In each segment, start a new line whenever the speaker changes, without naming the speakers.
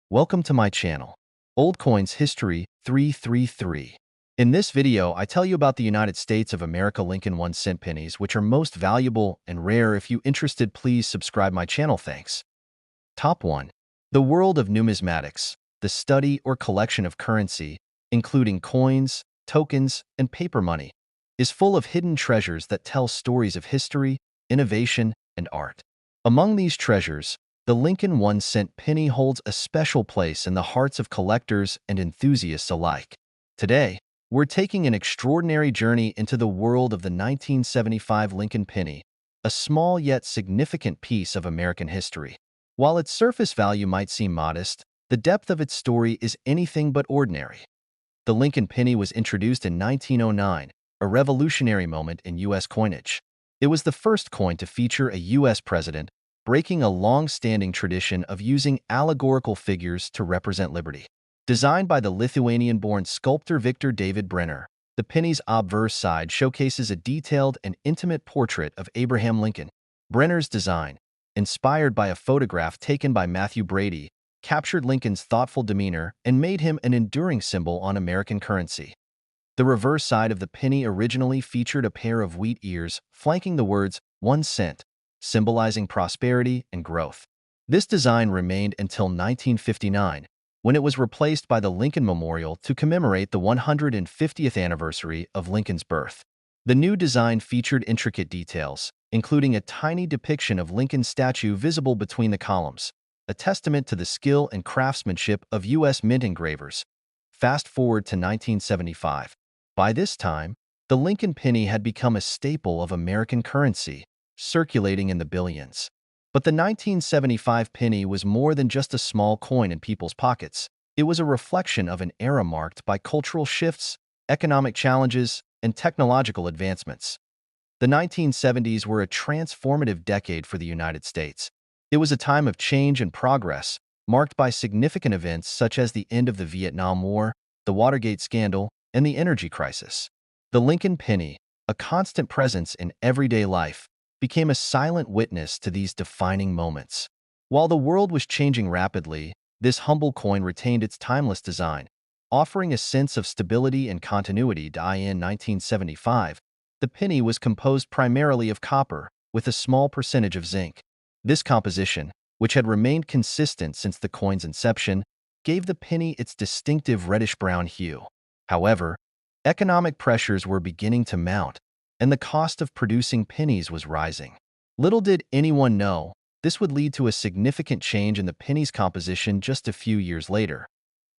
Welcome to my channel, Old Coins History 333. In this video, I tell you about the United States of America Lincoln 1-cent pennies, which are most valuable and rare. If you interested, please subscribe my channel. Thanks. Top 1. The World of Numismatics, the study or collection of currency, including coins, tokens, and paper money, is full of hidden treasures that tell stories of history, innovation, and art. Among these treasures, the Lincoln 1-cent penny holds a special place in the hearts of collectors and enthusiasts alike. Today, we're taking an extraordinary journey into the world of the 1975 Lincoln penny, a small yet significant piece of American history. While its surface value might seem modest, the depth of its story is anything but ordinary. The Lincoln penny was introduced in 1909, a revolutionary moment in U.S. coinage. It was the first coin to feature a U.S. president, breaking a long-standing tradition of using allegorical figures to represent liberty. Designed by the Lithuanian-born sculptor Victor David Brenner, the penny's obverse side showcases a detailed and intimate portrait of Abraham Lincoln. Brenner's design, inspired by a photograph taken by Matthew Brady, captured Lincoln's thoughtful demeanor and made him an enduring symbol on American currency. The reverse side of the penny originally featured a pair of wheat ears flanking the words 1 cent, symbolizing prosperity and growth. This design remained until 1959, when it was replaced by the Lincoln Memorial to commemorate the 150th anniversary of Lincoln's birth. The new design featured intricate details, including a tiny depiction of Lincoln's statue visible between the columns, a testament to the skill and craftsmanship of U.S. mint engravers. Fast forward to 1975. By this time, the Lincoln penny had become a staple of American currency, circulating in the billions. But the 1975 penny was more than just a small coin in people's pockets. It was a reflection of an era marked by cultural shifts, economic challenges, and technological advancements. The 1970s were a transformative decade for the United States. It was a time of change and progress, marked by significant events such as the end of the Vietnam War, the Watergate scandal, and the energy crisis. The Lincoln penny, a constant presence in everyday life, became a silent witness to these defining moments. While the world was changing rapidly, this humble coin retained its timeless design, offering a sense of stability and continuity. In 1975, the penny was composed primarily of copper, with a small percentage of zinc. This composition, which had remained consistent since the coin's inception, gave the penny its distinctive reddish-brown hue. However, economic pressures were beginning to mount, and the cost of producing pennies was rising. Little did anyone know, this would lead to a significant change in the penny's composition just a few years later.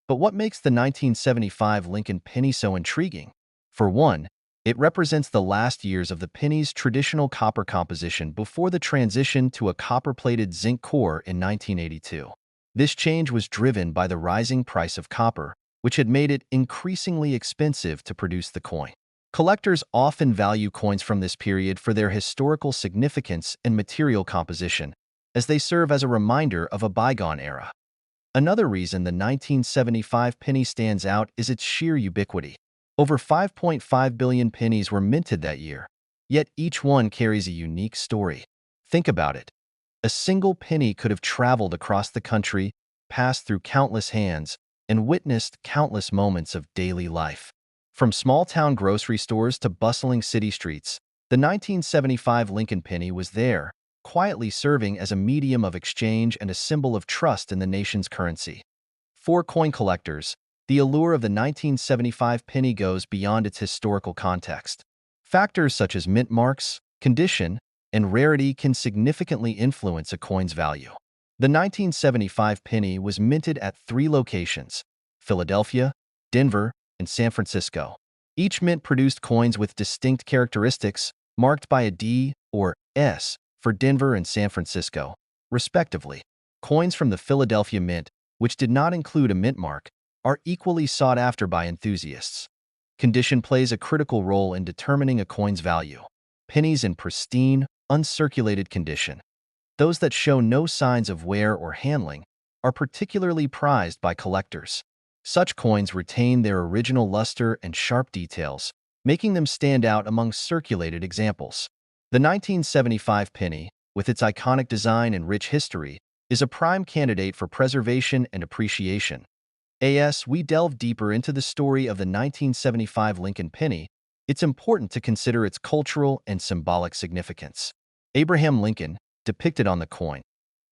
But what makes the 1975 Lincoln penny so intriguing? For one, it represents the last years of the penny's traditional copper composition before the transition to a copper-plated zinc core in 1982. This change was driven by the rising price of copper, which had made it increasingly expensive to produce the coin. Collectors often value coins from this period for their historical significance and material composition, as they serve as a reminder of a bygone era. Another reason the 1975 penny stands out is its sheer ubiquity. Over 5.5 billion pennies were minted that year, yet each one carries a unique story. Think about it. A single penny could have traveled across the country, passed through countless hands, and witnessed countless moments of daily life. From small-town grocery stores to bustling city streets, the 1975 Lincoln penny was there, quietly serving as a medium of exchange and a symbol of trust in the nation's currency. For coin collectors, the allure of the 1975 penny goes beyond its historical context. Factors such as mint marks, condition, and rarity can significantly influence a coin's value. The 1975 penny was minted at 3 locations: Philadelphia, Denver, and San Francisco. Each mint produced coins with distinct characteristics, marked by a D or S for Denver and San Francisco, respectively. Coins from the Philadelphia Mint, which did not include a mint mark, are equally sought after by enthusiasts. Condition plays a critical role in determining a coin's value. Pennies in pristine, uncirculated condition, those that show no signs of wear or handling, are particularly prized by collectors. Such coins retain their original luster and sharp details, making them stand out among circulated examples. The 1975 penny, with its iconic design and rich history, is a prime candidate for preservation and appreciation. As we delve deeper into the story of the 1975 Lincoln penny, it's important to consider its cultural and symbolic significance. Abraham Lincoln, depicted on the coin,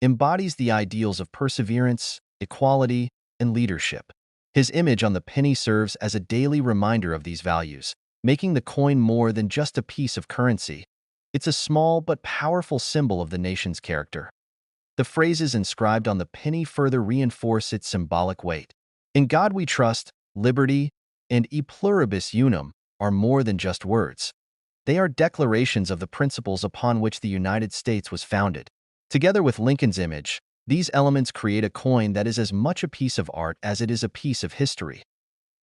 embodies the ideals of perseverance, equality, and leadership. His image on the penny serves as a daily reminder of these values, making the coin more than just a piece of currency. It's a small but powerful symbol of the nation's character. The phrases inscribed on the penny further reinforce its symbolic weight. In God we trust, liberty, and e pluribus unum are more than just words. They are declarations of the principles upon which the United States was founded. Together with Lincoln's image, these elements create a coin that is as much a piece of art as it is a piece of history.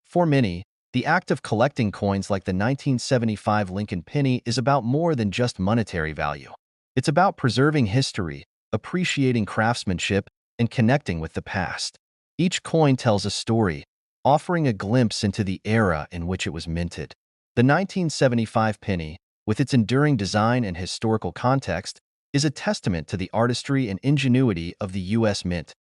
For many, the act of collecting coins like the 1975 Lincoln penny is about more than just monetary value. It's about preserving history, appreciating craftsmanship, and connecting with the past. Each coin tells a story, offering a glimpse into the era in which it was minted. The 1975 penny, with its enduring design and historical context, is a testament to the artistry and ingenuity of the U.S. Mint.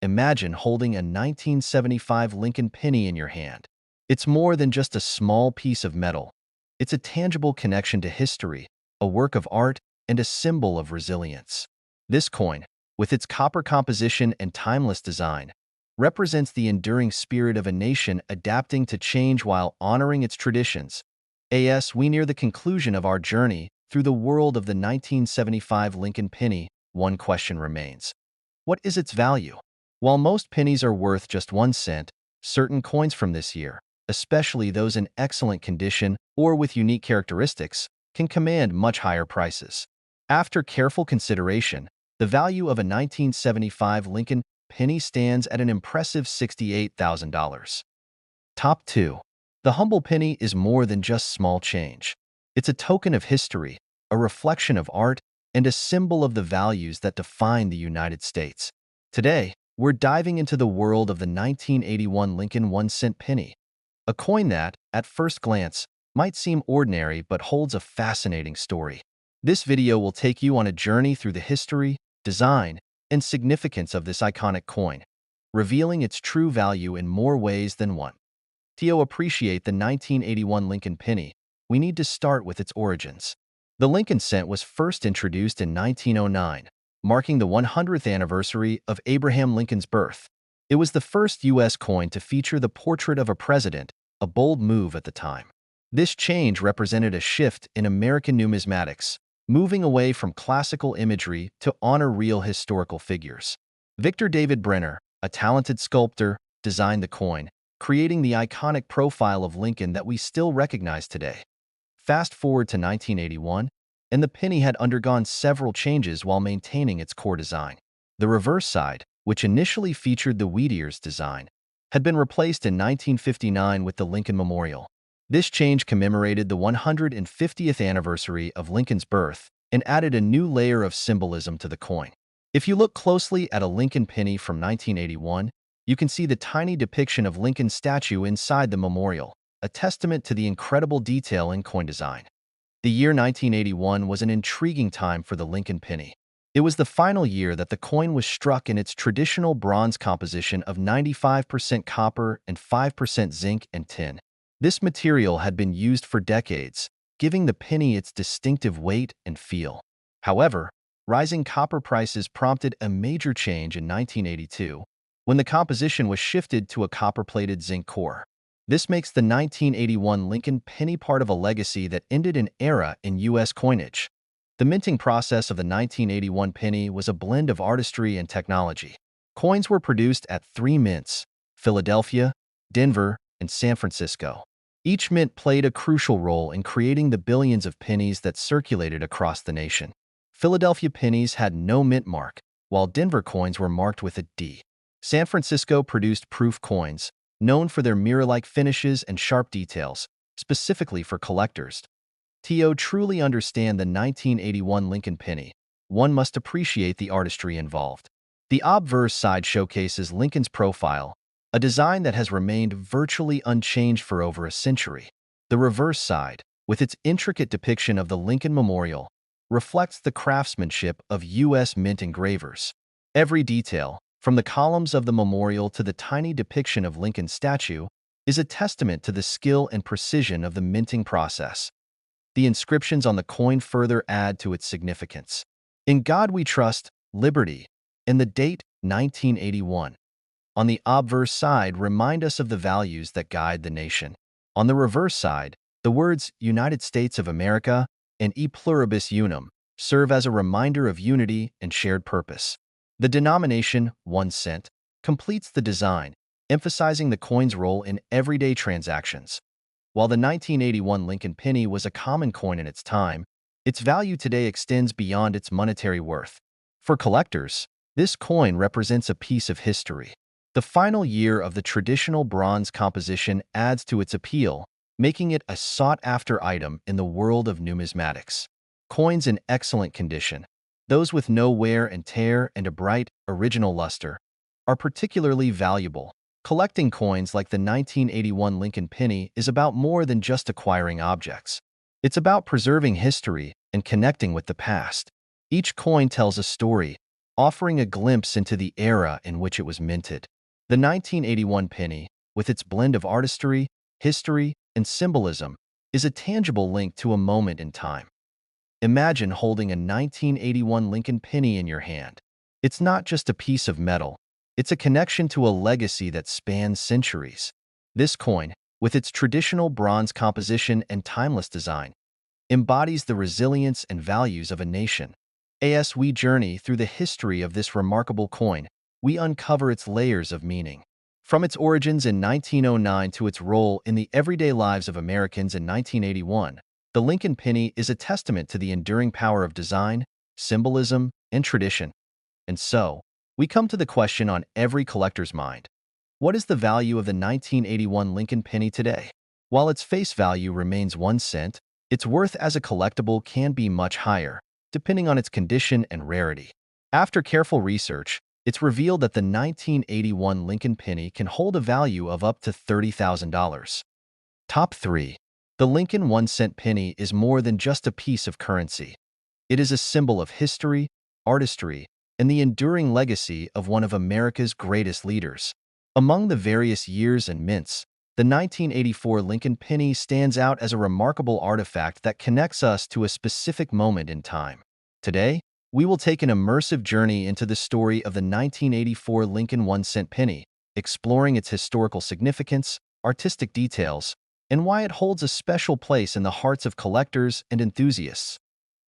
Imagine holding a 1975 Lincoln penny in your hand. It's more than just a small piece of metal. It's a tangible connection to history, a work of art, and a symbol of resilience. This coin, with its copper composition and timeless design, represents the enduring spirit of a nation adapting to change while honoring its traditions. As we near the conclusion of our journey through the world of the 1975 Lincoln penny, one question remains. What is its value? While most pennies are worth just 1 cent, certain coins from this year, especially those in excellent condition or with unique characteristics, can command much higher prices. After careful consideration, the value of a 1975 Lincoln penny stands at an impressive $68,000. Top 2. The humble penny is more than just small change. It's a token of history, a reflection of art, and a symbol of the values that define the United States. Today, we're diving into the world of the 1981 Lincoln 1-cent penny, a coin that, at first glance, might seem ordinary but holds a fascinating story. This video will take you on a journey through the history, design, and significance of this iconic coin, revealing its true value in more ways than one. To appreciate the 1981 Lincoln penny, we need to start with its origins. The Lincoln cent was first introduced in 1909, marking the 100th anniversary of Abraham Lincoln's birth. It was the first U.S. coin to feature the portrait of a president, a bold move at the time. This change represented a shift in American numismatics, moving away from classical imagery to honor real historical figures. Victor David Brenner, a talented sculptor, designed the coin, creating the iconic profile of Lincoln that we still recognize today. Fast forward to 1981, and the penny had undergone several changes while maintaining its core design. The reverse side, which initially featured the wheat ears design, had been replaced in 1959 with the Lincoln Memorial. This change commemorated the 150th anniversary of Lincoln's birth and added a new layer of symbolism to the coin. If you look closely at a Lincoln penny from 1981, you can see the tiny depiction of Lincoln's statue inside the memorial, a testament to the incredible detail in coin design. The year 1981 was an intriguing time for the Lincoln penny. It was the final year that the coin was struck in its traditional bronze composition of 95% copper and 5% zinc and tin. This material had been used for decades, giving the penny its distinctive weight and feel. However, rising copper prices prompted a major change in 1982, when the composition was shifted to a copper-plated zinc core. This makes the 1981 Lincoln penny part of a legacy that ended an era in U.S. coinage. The minting process of the 1981 penny was a blend of artistry and technology. Coins were produced at 3 mints: Philadelphia, Denver, and San Francisco. Each mint played a crucial role in creating the billions of pennies that circulated across the nation. Philadelphia pennies had no mint mark, while Denver coins were marked with a D. San Francisco produced proof coins, known for their mirror-like finishes and sharp details, specifically for collectors. To truly understand the 1981 Lincoln penny, one must appreciate the artistry involved. The obverse side showcases Lincoln's profile, a design that has remained virtually unchanged for over a century. The reverse side, with its intricate depiction of the Lincoln Memorial, reflects the craftsmanship of U.S. mint engravers. Every detail, from the columns of the memorial to the tiny depiction of Lincoln's statue, is a testament to the skill and precision of the minting process. The inscriptions on the coin further add to its significance. "In God we trust, liberty," and the date 1981. On the obverse side remind us of the values that guide the nation. On the reverse side, the words United States of America and E pluribus unum serve as a reminder of unity and shared purpose. The denomination, 1 cent, completes the design, emphasizing the coin's role in everyday transactions. While the 1981 Lincoln penny was a common coin in its time, its value today extends beyond its monetary worth. For collectors, this coin represents a piece of history. The final year of the traditional bronze composition adds to its appeal, making it a sought-after item in the world of numismatics. Coins in excellent condition, those with no wear and tear and a bright, original luster, are particularly valuable. Collecting coins like the 1981 Lincoln penny is about more than just acquiring objects. It's about preserving history and connecting with the past. Each coin tells a story, offering a glimpse into the era in which it was minted. The 1981 penny, with its blend of artistry, history, and symbolism, is a tangible link to a moment in time. Imagine holding a 1981 Lincoln penny in your hand. It's not just a piece of metal. It's a connection to a legacy that spans centuries. This coin, with its traditional bronze composition and timeless design, embodies the resilience and values of a nation. As we journey through the history of this remarkable coin, we uncover its layers of meaning. From its origins in 1909 to its role in the everyday lives of Americans in 1981, the Lincoln penny is a testament to the enduring power of design, symbolism, and tradition. And so, we come to the question on every collector's mind. What is the value of the 1981 Lincoln penny today? While its face value remains 1 cent, its worth as a collectible can be much higher, depending on its condition and rarity. After careful research, it's revealed that the 1981 Lincoln penny can hold a value of up to $30,000. Top 3. The Lincoln 1 cent penny is more than just a piece of currency. It is a symbol of history, artistry, and the enduring legacy of one of America's greatest leaders. Among the various years and mints, the 1984 Lincoln penny stands out as a remarkable artifact that connects us to a specific moment in time. Today, we will take an immersive journey into the story of the 1984 Lincoln 1 cent penny, exploring its historical significance, artistic details, and why it holds a special place in the hearts of collectors and enthusiasts.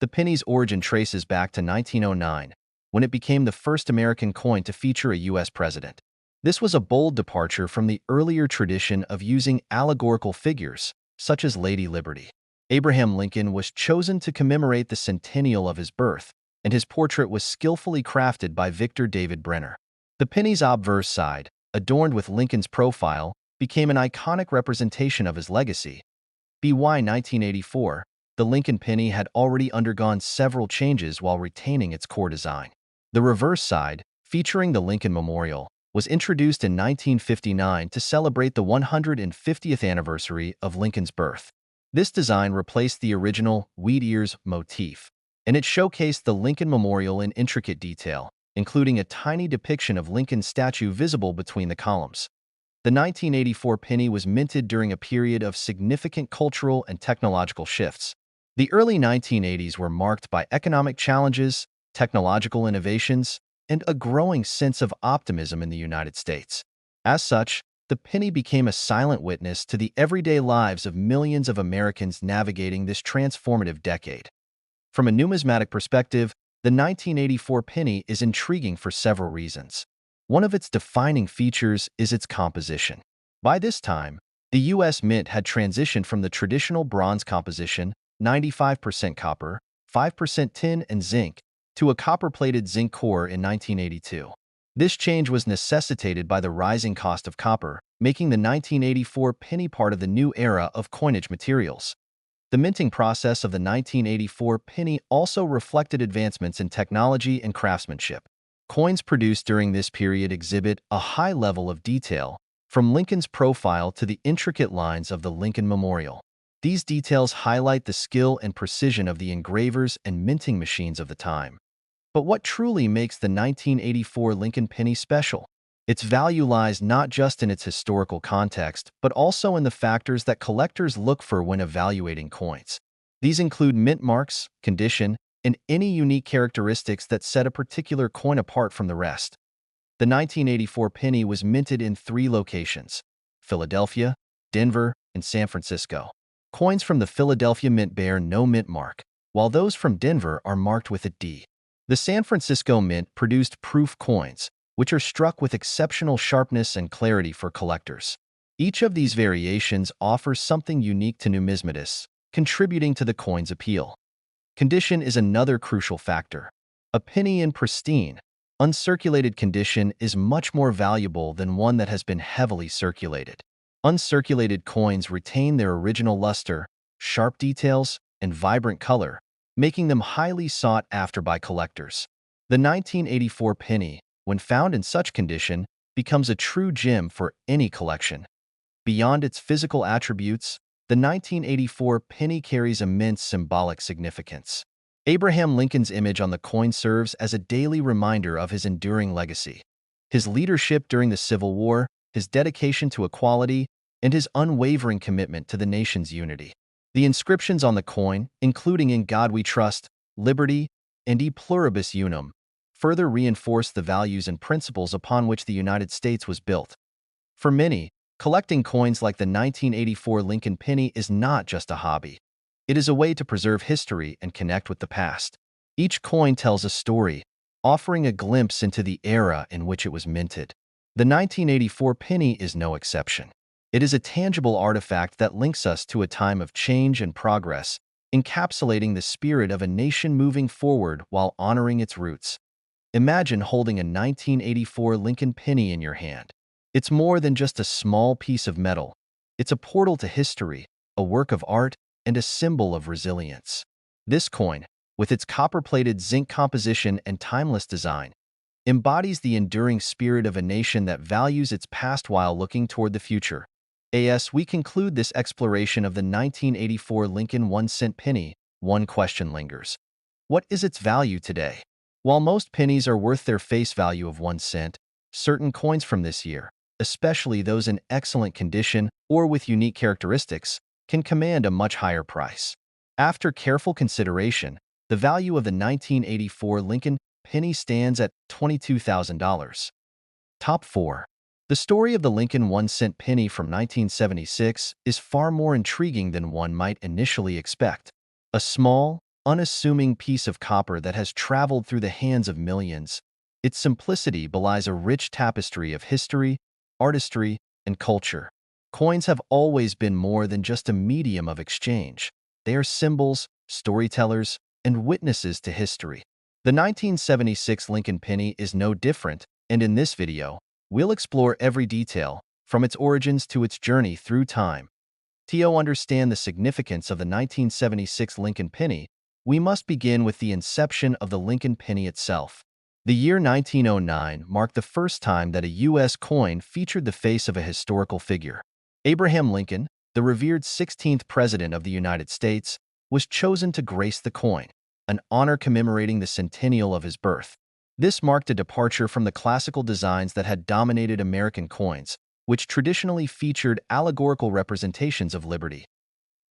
The penny's origin traces back to 1909, when it became the first American coin to feature a U.S. president. This was a bold departure from the earlier tradition of using allegorical figures, such as Lady Liberty. Abraham Lincoln was chosen to commemorate the centennial of his birth, and his portrait was skillfully crafted by Victor David Brenner. The penny's obverse side, adorned with Lincoln's profile, became an iconic representation of his legacy. By 1984, the Lincoln penny had already undergone several changes while retaining its core design. The reverse side, featuring the Lincoln Memorial, was introduced in 1959 to celebrate the 150th anniversary of Lincoln's birth. This design replaced the original wheat ears motif, and it showcased the Lincoln Memorial in intricate detail, including a tiny depiction of Lincoln's statue visible between the columns. The 1984 penny was minted during a period of significant cultural and technological shifts. The early 1980s were marked by economic challenges, technological innovations, and a growing sense of optimism in the United States. As such, the penny became a silent witness to the everyday lives of millions of Americans navigating this transformative decade. From a numismatic perspective, the 1984 penny is intriguing for several reasons. One of its defining features is its composition. By this time, the U.S. Mint had transitioned from the traditional bronze composition, 95% copper, 5% tin and zinc, to a copper-plated zinc core in 1982. This change was necessitated by the rising cost of copper, making the 1984 penny part of the new era of coinage materials. The minting process of the 1984 penny also reflected advancements in technology and craftsmanship. Coins produced during this period exhibit a high level of detail, from Lincoln's profile to the intricate lines of the Lincoln Memorial. These details highlight the skill and precision of the engravers and minting machines of the time. But what truly makes the 1984 Lincoln penny special? Its value lies not just in its historical context, but also in the factors that collectors look for when evaluating coins. These include mint marks, condition, and any unique characteristics that set a particular coin apart from the rest. The 1984 penny was minted in 3 locations: Philadelphia, Denver, and San Francisco. Coins from the Philadelphia Mint bear no mint mark, while those from Denver are marked with a D. The San Francisco Mint produced proof coins, which are struck with exceptional sharpness and clarity for collectors. Each of these variations offers something unique to numismatists, contributing to the coin's appeal. Condition is another crucial factor. A penny in pristine, uncirculated condition is much more valuable than one that has been heavily circulated. Uncirculated coins retain their original luster, sharp details, and vibrant color, making them highly sought after by collectors. The 1984 penny, when found in such condition, becomes a true gem for any collection. Beyond its physical attributes, the 1984 penny carries immense symbolic significance. Abraham Lincoln's image on the coin serves as a daily reminder of his enduring legacy. His leadership during the Civil War, his dedication to equality, and his unwavering commitment to the nation's unity. The inscriptions on the coin, including "In God We Trust," "Liberty," and "E Pluribus Unum," further reinforce the values and principles upon which the United States was built. For many, collecting coins like the 1984 Lincoln penny is not just a hobby. It is a way to preserve history and connect with the past. Each coin tells a story, offering a glimpse into the era in which it was minted. The 1984 penny is no exception. It is a tangible artifact that links us to a time of change and progress, encapsulating the spirit of a nation moving forward while honoring its roots. Imagine holding a 1984 Lincoln penny in your hand. It's more than just a small piece of metal. It's a portal to history, a work of art, and a symbol of resilience. This coin, with its copper-plated zinc composition and timeless design, embodies the enduring spirit of a nation that values its past while looking toward the future. As we conclude this exploration of the 1984 Lincoln 1-cent penny, one question lingers. What is its value today? While most pennies are worth their face value of 1 cent, certain coins from this year, especially those in excellent condition or with unique characteristics, can command a much higher price. After careful consideration, the value of the 1984 Lincoln penny stands at $22,000. Top 4. The story of the Lincoln 1-cent penny from 1976 is far more intriguing than one might initially expect. A small, unassuming piece of copper that has traveled through the hands of millions, its simplicity belies a rich tapestry of history, artistry, and culture. Coins have always been more than just a medium of exchange. They are symbols, storytellers, and witnesses to history. The 1976 Lincoln penny is no different, and in this video, we'll explore every detail, from its origins to its journey through time. To understand the significance of the 1976 Lincoln penny, we must begin with the inception of the Lincoln penny itself. The year 1909 marked the first time that a U.S. coin featured the face of a historical figure. Abraham Lincoln, the revered 16th President of the United States, was chosen to grace the coin, an honor commemorating the centennial of his birth. This marked a departure from the classical designs that had dominated American coins, which traditionally featured allegorical representations of liberty.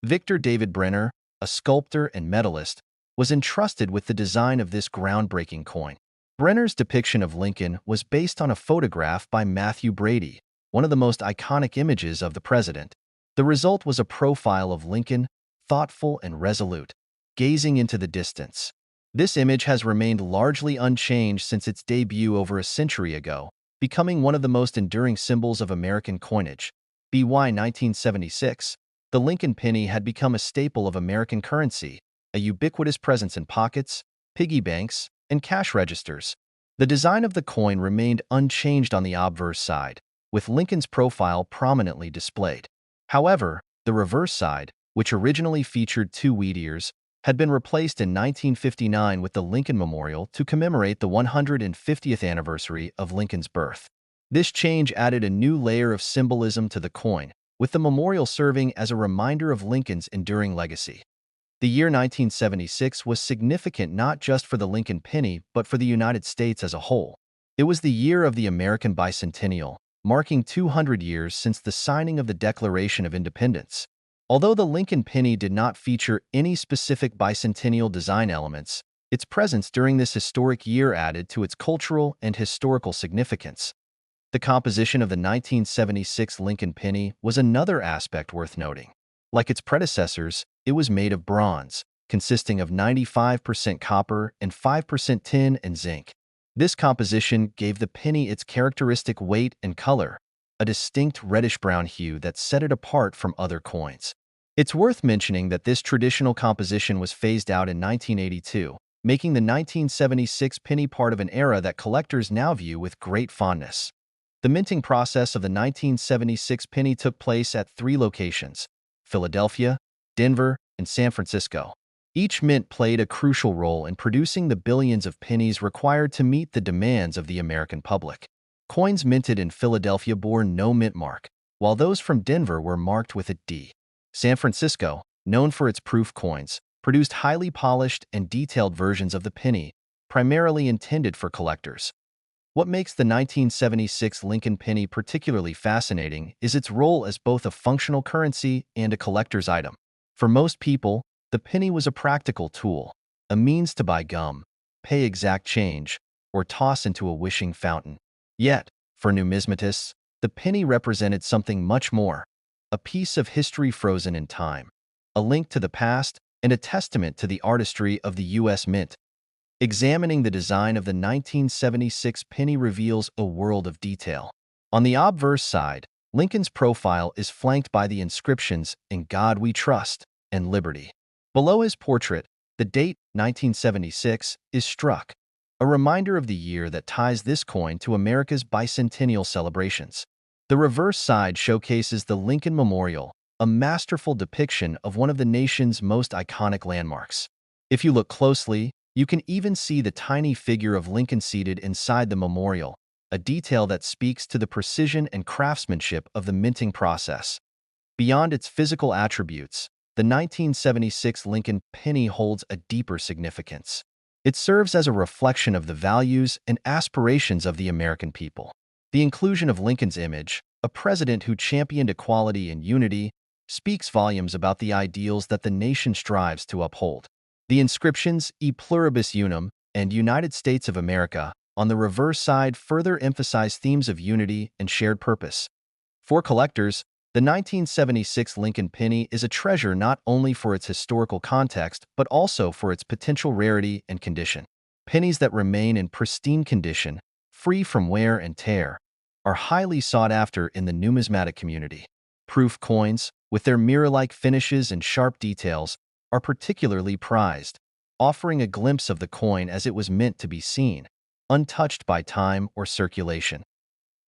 Victor David Brenner, a sculptor and medalist, was entrusted with the design of this groundbreaking coin. Brenner's depiction of Lincoln was based on a photograph by Matthew Brady, one of the most iconic images of the president. The result was a profile of Lincoln, thoughtful and resolute, gazing into the distance. This image has remained largely unchanged since its debut over a century ago, becoming one of the most enduring symbols of American coinage. By 1976, the Lincoln penny had become a staple of American currency, a ubiquitous presence in pockets, piggy banks, and cash registers. The design of the coin remained unchanged on the obverse side, with Lincoln's profile prominently displayed. However, the reverse side, which originally featured 2 wheat ears, had been replaced in 1959 with the Lincoln Memorial to commemorate the 150th anniversary of Lincoln's birth. This change added a new layer of symbolism to the coin, with the memorial serving as a reminder of Lincoln's enduring legacy. The year 1976 was significant not just for the Lincoln penny, but for the United States as a whole. It was the year of the American bicentennial, marking 200 years since the signing of the Declaration of Independence. Although the Lincoln penny did not feature any specific bicentennial design elements, its presence during this historic year added to its cultural and historical significance. The composition of the 1976 Lincoln penny was another aspect worth noting. Like its predecessors, it was made of bronze, consisting of 95% copper and 5% tin and zinc. This composition gave the penny its characteristic weight and color, a distinct reddish-brown hue that set it apart from other coins. It's worth mentioning that this traditional composition was phased out in 1982, making the 1976 penny part of an era that collectors now view with great fondness. The minting process of the 1976 penny took place at 3 locations: Philadelphia, Denver, and San Francisco. Each mint played a crucial role in producing the billions of pennies required to meet the demands of the American public. Coins minted in Philadelphia bore no mint mark, while those from Denver were marked with a D. San Francisco, known for its proof coins, produced highly polished and detailed versions of the penny, primarily intended for collectors. What makes the 1976 Lincoln penny particularly fascinating is its role as both a functional currency and a collector's item. For most people, the penny was a practical tool, a means to buy gum, pay exact change, or toss into a wishing fountain. Yet, for numismatists, the penny represented something much more: a piece of history frozen in time, a link to the past, and a testament to the artistry of the U.S. Mint. Examining the design of the 1976 penny reveals a world of detail. On the obverse side, Lincoln's profile is flanked by the inscriptions "In God We Trust" and "Liberty." Below his portrait, the date 1976 is struck, a reminder of the year that ties this coin to America's bicentennial celebrations. The reverse side showcases the Lincoln Memorial, a masterful depiction of one of the nation's most iconic landmarks. If you look closely, you can even see the tiny figure of Lincoln seated inside the memorial, a detail that speaks to the precision and craftsmanship of the minting process. Beyond its physical attributes, the 1976 Lincoln penny holds a deeper significance. It serves as a reflection of the values and aspirations of the American people. The inclusion of Lincoln's image, a president who championed equality and unity, speaks volumes about the ideals that the nation strives to uphold. The inscriptions "E Pluribus Unum" and "United States of America" on the reverse side further emphasize themes of unity and shared purpose. For collectors, the 1976 Lincoln penny is a treasure not only for its historical context, but also for its potential rarity and condition. Pennies that remain in pristine condition, free from wear and tear, are highly sought after in the numismatic community. Proof coins, with their mirror-like finishes and sharp details, are particularly prized, offering a glimpse of the coin as it was meant to be seen, untouched by time or circulation.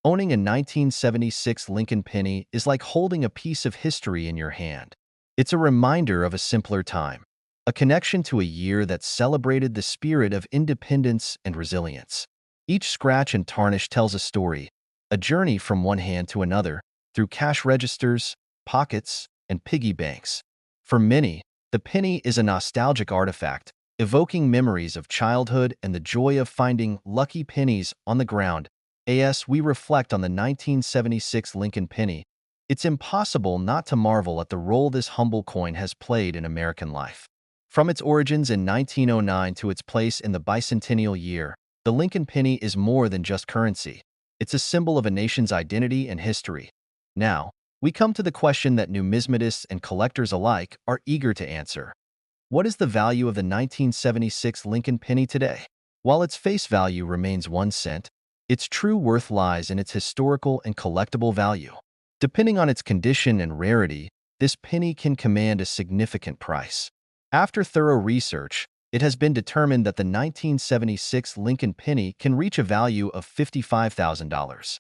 Owning a 1976 Lincoln penny is like holding a piece of history in your hand. It's a reminder of a simpler time, a connection to a year that celebrated the spirit of independence and resilience. Each scratch and tarnish tells a story, a journey from one hand to another, through cash registers, pockets, and piggy banks. For many, the penny is a nostalgic artifact, evoking memories of childhood and the joy of finding lucky pennies on the ground. As we reflect on the 1976 Lincoln penny, it's impossible not to marvel at the role this humble coin has played in American life. From its origins in 1909 to its place in the bicentennial year, the Lincoln penny is more than just currency. It's a symbol of a nation's identity and history. Now, we come to the question that numismatists and collectors alike are eager to answer. What is the value of the 1976 Lincoln penny today? While its face value remains 1 cent, its true worth lies in its historical and collectible value. Depending on its condition and rarity, this penny can command a significant price. After thorough research, it has been determined that the 1976 Lincoln penny can reach a value of $55,000.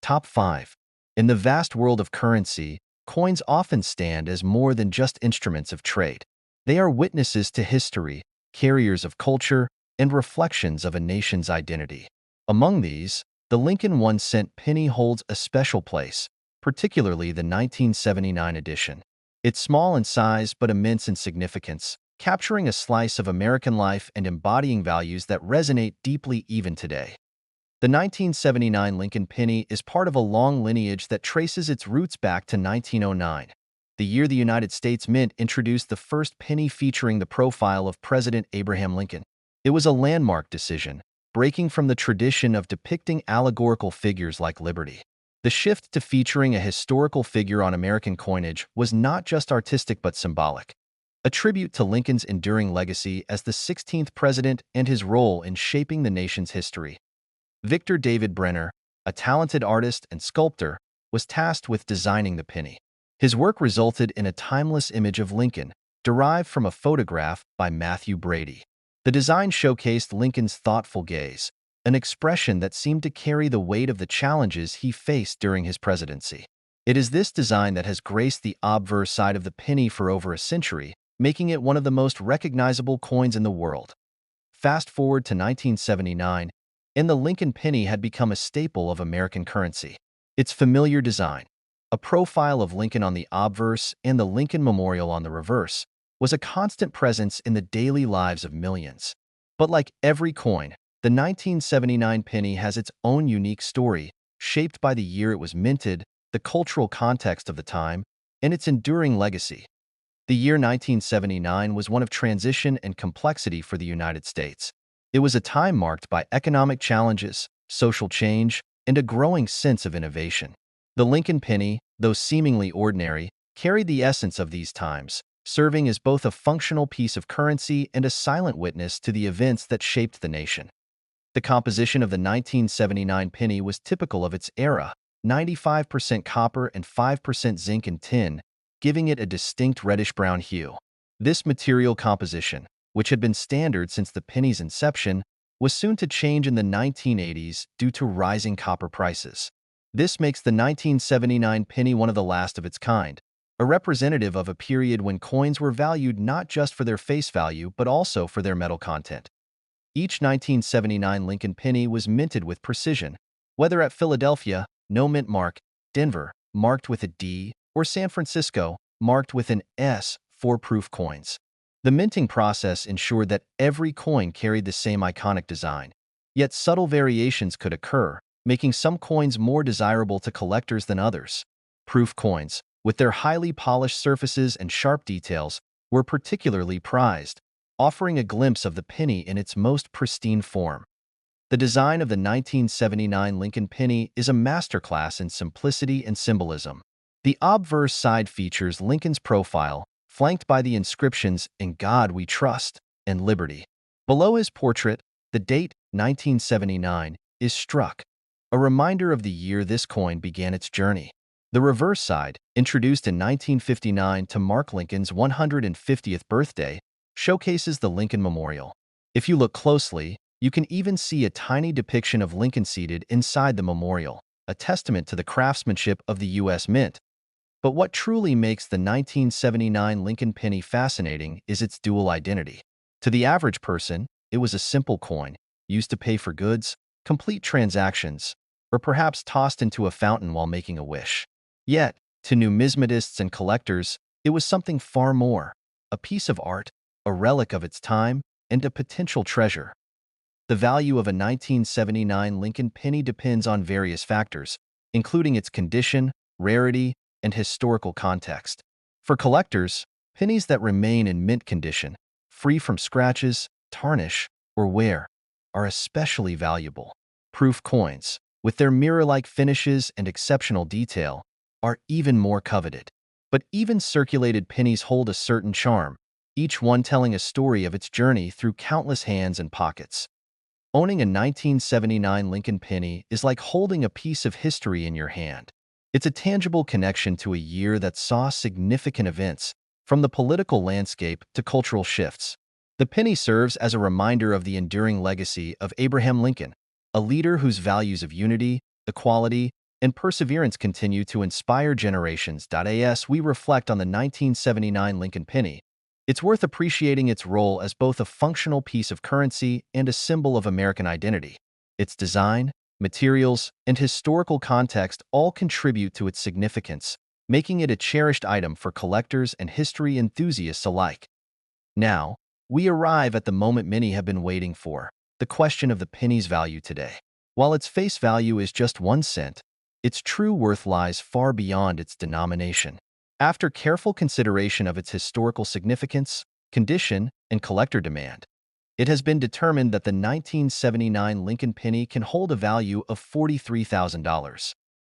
Top 5. In the vast world of currency, coins often stand as more than just instruments of trade. They are witnesses to history, carriers of culture, and reflections of a nation's identity. Among these, the Lincoln 1-cent penny holds a special place, particularly the 1979 edition. It's small in size but immense in significance, capturing a slice of American life and embodying values that resonate deeply even today. The 1979 Lincoln Penny is part of a long lineage that traces its roots back to 1909, the year the United States Mint introduced the first penny featuring the profile of President Abraham Lincoln. It was a landmark decision, breaking from the tradition of depicting allegorical figures like liberty. The shift to featuring a historical figure on American coinage was not just artistic but symbolic, a tribute to Lincoln's enduring legacy as the 16th president and his role in shaping the nation's history. Victor David Brenner, a talented artist and sculptor, was tasked with designing the penny. His work resulted in a timeless image of Lincoln, derived from a photograph by Matthew Brady. The design showcased Lincoln's thoughtful gaze, an expression that seemed to carry the weight of the challenges he faced during his presidency. It is this design that has graced the obverse side of the penny for over a century, making it one of the most recognizable coins in the world. Fast forward to 1979, and the Lincoln penny had become a staple of American currency. Its familiar design, a profile of Lincoln on the obverse and the Lincoln Memorial on the reverse, was a constant presence in the daily lives of millions. But like every coin, the 1979 penny has its own unique story, shaped by the year it was minted, the cultural context of the time, and its enduring legacy. The year 1979 was one of transition and complexity for the United States. It was a time marked by economic challenges, social change, and a growing sense of innovation. The Lincoln penny, though seemingly ordinary, carried the essence of these times, serving as both a functional piece of currency and a silent witness to the events that shaped the nation. The composition of the 1979 penny was typical of its era, 95% copper and 5% zinc and tin, giving it a distinct reddish-brown hue. This material composition, which had been standard since the penny's inception, was soon to change in the 1980s due to rising copper prices. This makes the 1979 penny one of the last of its kind, a representative of a period when coins were valued not just for their face value but also for their metal content. Each 1979 Lincoln penny was minted with precision, whether at Philadelphia, no mint mark, Denver, marked with a D, or San Francisco, marked with an S for proof coins. The minting process ensured that every coin carried the same iconic design, yet subtle variations could occur, making some coins more desirable to collectors than others. Proof coins, with their highly polished surfaces and sharp details, were particularly prized, offering a glimpse of the penny in its most pristine form. The design of the 1979 Lincoln penny is a masterclass in simplicity and symbolism. The obverse side features Lincoln's profile, flanked by the inscriptions "In God We Trust" and "Liberty." Below his portrait, the date, 1979, is struck, a reminder of the year this coin began its journey. The reverse side, introduced in 1959 to mark Lincoln's 150th birthday, showcases the Lincoln Memorial. If you look closely, you can even see a tiny depiction of Lincoln seated inside the memorial, a testament to the craftsmanship of the U.S. Mint. But what truly makes the 1979 Lincoln penny fascinating is its dual identity. To the average person, it was a simple coin, used to pay for goods, complete transactions, or perhaps tossed into a fountain while making a wish. Yet, to numismatists and collectors, it was something far more, a piece of art, a relic of its time, and a potential treasure. The value of a 1979 Lincoln penny depends on various factors, including its condition, rarity, and historical context. For collectors, pennies that remain in mint condition, free from scratches, tarnish, or wear, are especially valuable. Proof coins, with their mirror-like finishes and exceptional detail, are even more coveted. But even circulated pennies hold a certain charm, each one telling a story of its journey through countless hands and pockets. Owning a 1979 Lincoln penny is like holding a piece of history in your hand. It's a tangible connection to a year that saw significant events, from the political landscape to cultural shifts. The penny serves as a reminder of the enduring legacy of Abraham Lincoln, a leader whose values of unity, equality, and perseverance continue to inspire generations. As we reflect on the 1979 Lincoln penny, it's worth appreciating its role as both a functional piece of currency and a symbol of American identity. Its design, materials, and historical context all contribute to its significance, making it a cherished item for collectors and history enthusiasts alike. Now, we arrive at the moment many have been waiting for, the question of the penny's value today. While its face value is just 1 cent, its true worth lies far beyond its denomination. After careful consideration of its historical significance, condition, and collector demand, it has been determined that the 1979 Lincoln penny can hold a value of $43,000.